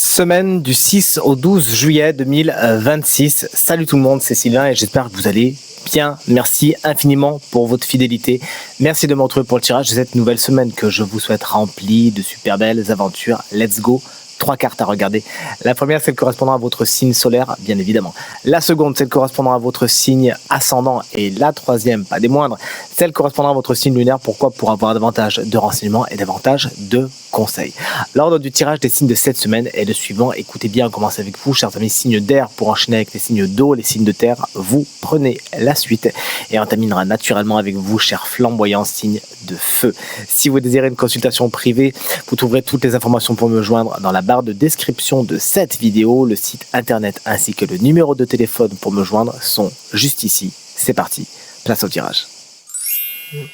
Semaine du 6 au 12 juillet 2026. Salut tout le monde, c'est Sylvain et j'espère que vous allez bien. Merci infiniment pour votre fidélité. Merci de me retrouver pour le tirage de cette nouvelle semaine que je vous souhaite remplie de super belles aventures. Let's go! 3 cartes à regarder. La première, celle correspondant à votre signe solaire, bien évidemment. La seconde, celle correspondant à votre signe ascendant. Et la troisième, pas des moindres, celle correspondant à votre signe lunaire. Pourquoi? Pour avoir davantage de renseignements et davantage de conseils. L'ordre du tirage des signes de cette semaine est le suivant. Écoutez bien, on commence avec vous, chers amis signes d'air, pour enchaîner avec les signes d'eau, les signes de terre. Vous prenez la suite et on terminera naturellement avec vous, chers flamboyants signes de feu. Si vous désirez une consultation privée, vous trouverez toutes les informations pour me joindre dans la barre de description de cette vidéo. Le site internet ainsi que le numéro de téléphone pour me joindre sont juste ici. C'est parti, place au tirage.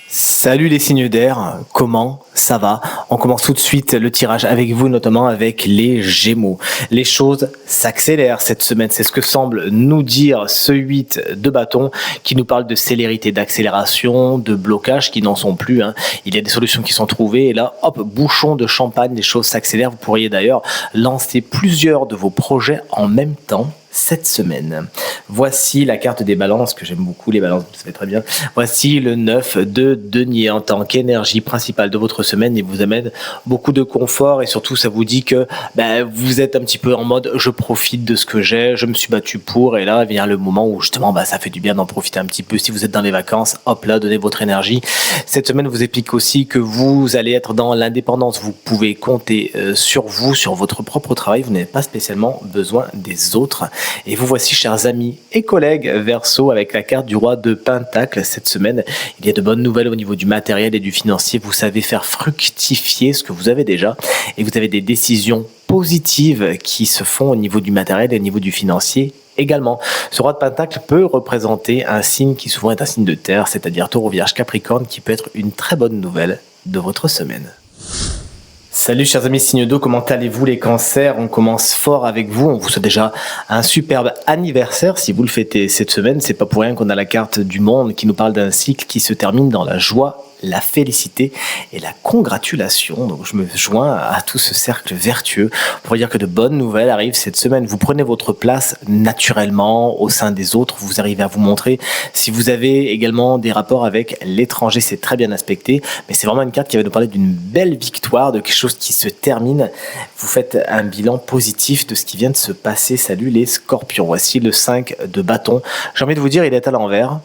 Salut les signes d'air, comment ça va? On commence tout de suite le tirage avec vous, notamment avec les Gémeaux. Les choses s'accélèrent cette semaine, c'est ce que semble nous dire ce 8 de bâton qui nous parle de célérité, d'accélération, de blocage qui n'en sont plus. Il y a des solutions qui sont trouvées et là, hop, bouchon de champagne, les choses s'accélèrent. Vous pourriez d'ailleurs lancer plusieurs de vos projets en même temps cette semaine. Voici la carte des balances, que j'aime beaucoup, les balances, vous savez très bien. Voici le 9 de denier en tant qu'énergie principale de votre semaine. Il vous amène beaucoup de confort et surtout ça vous dit que vous êtes un petit peu en mode je profite de ce que j'ai, je me suis battu pour, et là vient le moment où justement ça fait du bien d'en profiter un petit peu. Si vous êtes dans les vacances, hop là, donnez votre énergie. Cette semaine vous explique aussi que vous allez être dans l'indépendance. Vous pouvez compter sur vous, sur votre propre travail. Vous n'avez pas spécialement besoin des autres. Et vous voici, chers amis et collègues Verseau, avec la carte du roi de Pentacle. Cette semaine, il y a de bonnes nouvelles au niveau du matériel et du financier. Vous savez faire fructifier ce que vous avez déjà et vous avez des décisions positives qui se font au niveau du matériel et au niveau du financier également. Ce roi de Pentacle peut représenter un signe qui souvent est un signe de terre, c'est-à-dire Taureau, Vierge, Capricorne, qui peut être une très bonne nouvelle de votre semaine. Salut chers amis signes d'eau, comment allez-vous les cancers? On commence fort avec vous, on vous souhaite déjà un superbe anniversaire si vous le fêtez cette semaine. C'est pas pour rien qu'on a la carte du monde qui nous parle d'un cycle qui se termine dans la joie, la félicité et la congratulation. Donc je me joins à tout ce cercle vertueux pour dire que de bonnes nouvelles arrivent cette semaine. Vous prenez votre place naturellement au sein des autres, vous arrivez à vous montrer. Si vous avez également des rapports avec l'étranger, c'est très bien aspecté, mais c'est vraiment une carte qui va nous parler d'une belle victoire, de quelque chose qui se termine. Vous faites un bilan positif de ce qui vient de se passer. Salut les scorpions, voici le 5 de bâton. J'ai envie de vous dire, il est à l'envers.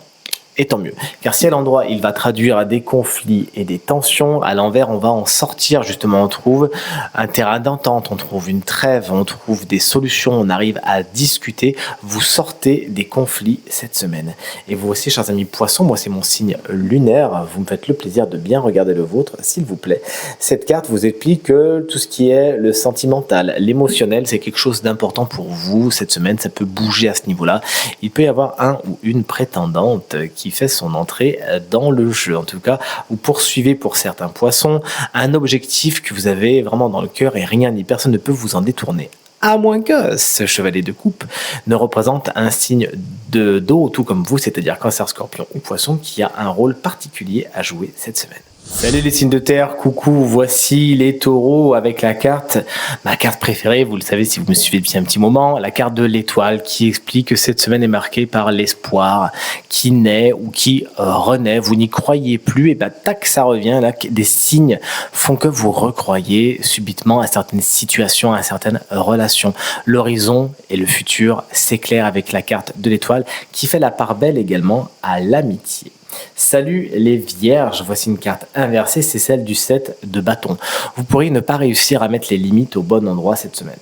Et tant mieux, car si à l'endroit il va traduire à des conflits et des tensions, à l'envers on va en sortir justement. On trouve un terrain d'entente, on trouve une trêve, on trouve des solutions, on arrive à discuter. Vous sortez des conflits cette semaine. Et vous aussi, chers amis poissons, moi c'est mon signe lunaire, vous me faites le plaisir de bien regarder le vôtre s'il vous plaît. Cette carte vous explique que tout ce qui est le sentimental, l'émotionnel, c'est quelque chose d'important pour vous cette semaine. Ça peut bouger à ce niveau-là. Il peut y avoir un ou une prétendante qui fait son entrée dans le jeu. En tout cas, vous poursuivez pour certains poissons un objectif que vous avez vraiment dans le cœur et rien ni personne ne peut vous en détourner. À moins que ce chevalier de coupe ne représente un signe d'eau, tout comme vous, c'est-à-dire Cancer, Scorpion ou Poisson, qui a un rôle particulier à jouer cette semaine. Salut les signes de terre, coucou, voici les taureaux avec la carte, ma carte préférée, vous le savez si vous me suivez depuis un petit moment, la carte de l'étoile qui explique que cette semaine est marquée par l'espoir qui naît ou qui renaît. Vous n'y croyez plus et tac, ça revient, là, des signes font que vous recroyez subitement à certaines situations, à certaines relations. L'horizon et le futur s'éclairent avec la carte de l'étoile qui fait la part belle également à l'amitié. Salut les vierges, voici une carte inversée, c'est celle du 7 de bâton. Vous pourriez ne pas réussir à mettre les limites au bon endroit cette semaine.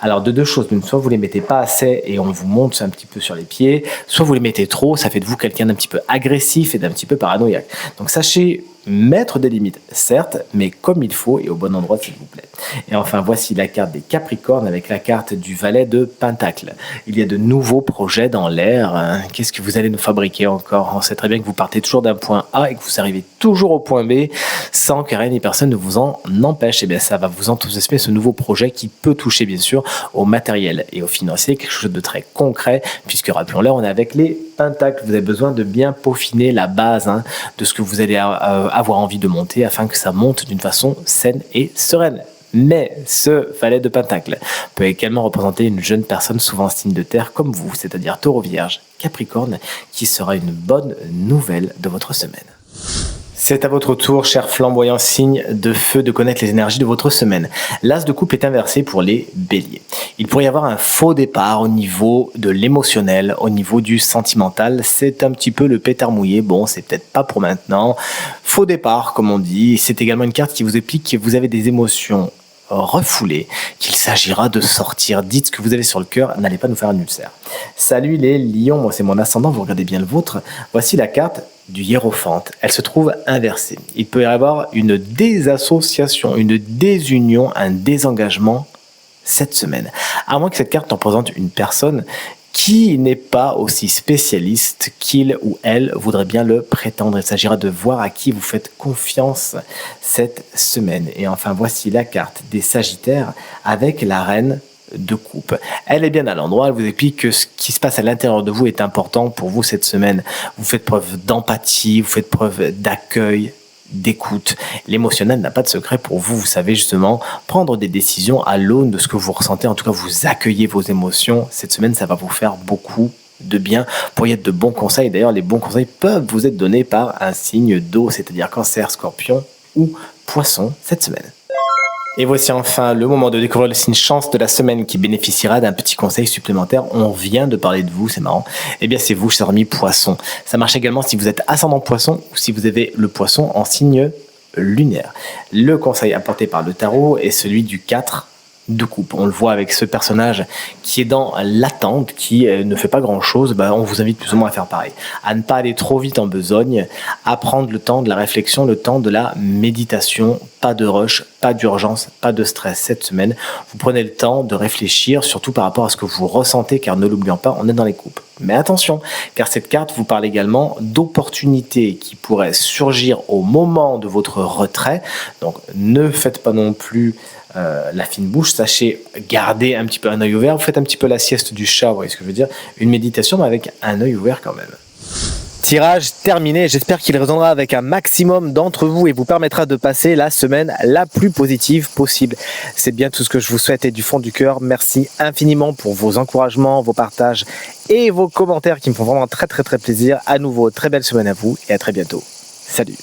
Alors de deux choses, soit vous les mettez pas assez et on vous monte un petit peu sur les pieds, soit vous les mettez trop, ça fait de vous quelqu'un d'un petit peu agressif et d'un petit peu paranoïaque. Donc sachez mettre des limites, certes, mais comme il faut et au bon endroit s'il vous plaît. Et enfin voici la carte des Capricornes avec la carte du valet de Pentacle. Il y a de nouveaux projets dans l'air. Qu'est-ce que vous allez nous fabriquer encore? On sait très bien que vous partez toujours d'un point A et que vous arrivez toujours au point B sans que rien ni personne ne vous en empêche. Et bien ça va vous enthousiasmer ce nouveau projet qui peut toucher bien sûr au matériel et au financier, quelque chose de très concret puisque rappelons-le, on est avec les Pentacles. Vous avez besoin de bien peaufiner la base de ce que vous allez avoir envie de monter afin que ça monte d'une façon saine et sereine. Mais ce valet de pentacle peut également représenter une jeune personne souvent signe de terre comme vous, c'est-à-dire Taureau, Vierge, Capricorne, qui sera une bonne nouvelle de votre semaine. C'est à votre tour, cher flamboyant signe de feu, de connaître les énergies de votre semaine. L'as de coupe est inversé pour les béliers. Il pourrait y avoir un faux départ au niveau de l'émotionnel, au niveau du sentimental. C'est un petit peu le pétard mouillé. Bon, c'est peut-être pas pour maintenant. Faux départ, comme on dit. C'est également une carte qui vous explique que vous avez des émotions refoulées, qu'il s'agira de sortir. Dites ce que vous avez sur le cœur, n'allez pas nous faire un ulcère. Salut les lions, moi c'est mon ascendant, vous regardez bien le vôtre. Voici la carte du hiérophante. Elle se trouve inversée. Il peut y avoir une désassociation, une désunion, un désengagement cette semaine. À moins que cette carte représente une personne qui n'est pas aussi spécialiste qu'il ou elle voudrait bien le prétendre. Il s'agira de voir à qui vous faites confiance cette semaine. Et enfin, voici la carte des Sagittaires avec la reine de coupe. Elle est bien à l'endroit, elle vous explique que ce qui se passe à l'intérieur de vous est important pour vous cette semaine. Vous faites preuve d'empathie, vous faites preuve d'accueil, d'écoute. L'émotionnel n'a pas de secret pour vous. Vous savez justement prendre des décisions à l'aune de ce que vous ressentez. En tout cas, vous accueillez vos émotions. Cette semaine, ça va vous faire beaucoup de bien. Pour y être de bons conseils. D'ailleurs, les bons conseils peuvent vous être donnés par un signe d'eau, c'est-à-dire Cancer, Scorpion ou Poisson cette semaine. Et voici enfin le moment de découvrir le signe chance de la semaine qui bénéficiera d'un petit conseil supplémentaire. On vient de parler de vous, c'est marrant. Eh bien, c'est vous, cher ami Poisson. Ça marche également si vous êtes ascendant Poisson ou si vous avez le Poisson en signe lunaire. Le conseil apporté par le tarot est celui du 4 de coupe. On le voit avec ce personnage qui est dans l'attente, qui ne fait pas grand-chose. On vous invite plus ou moins à faire pareil. À ne pas aller trop vite en besogne, à prendre le temps de la réflexion, le temps de la méditation. Pas de rush, pas d'urgence, pas de stress cette semaine. Vous prenez le temps de réfléchir, surtout par rapport à ce que vous ressentez, car ne l'oublions pas, on est dans les coupes. Mais attention, car cette carte vous parle également d'opportunités qui pourraient surgir au moment de votre retrait. Donc ne faites pas non plus la fine bouche, sachez garder un petit peu un œil ouvert. Vous faites un petit peu la sieste du chat, vous voyez ce que je veux dire, une méditation mais avec un œil ouvert quand même. Tirage terminé, j'espère qu'il résonnera avec un maximum d'entre vous et vous permettra de passer la semaine la plus positive possible. C'est bien tout ce que je vous souhaite et du fond du cœur, merci infiniment pour vos encouragements, vos partages et vos commentaires qui me font vraiment très plaisir. À nouveau, très belle semaine à vous et à très bientôt. Salut.